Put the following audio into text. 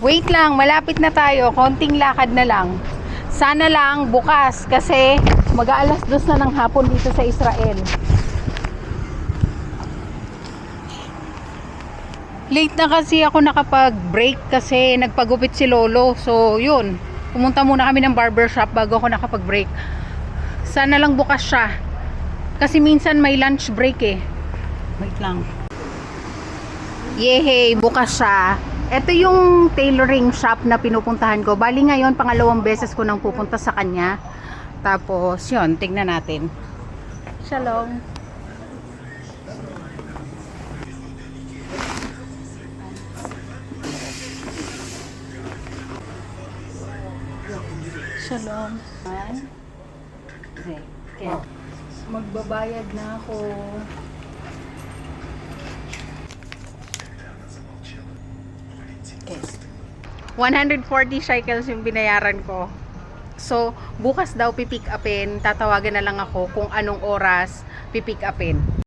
Wait lang, malapit na tayo. Konting lakad na lang. Sana lang bukas kasi mag-aalas 2 na ng hapon dito sa Israel. Late na kasi ako nakapag-break kasi nagpagupit si Lolo. So, yun. Pumunta muna kami ng barbershop bago ako nakapag-break. Sana lang bukas siya. Kasi minsan may lunch break eh. Wait lang. Yehey, bukas siya. Ito yung tailoring shop na pinupuntahan ko. Bali ngayon, pangalawang beses ko nang pupunta sa kanya. Tapos, yun, tingnan natin. Shalom. Shalom. Okay. Magbabayad na ako. Okay. 140 shekels yung binayaran ko. So, bukas daw pipick upin. Tatawagan na lang ako kung anong oras pipick upin.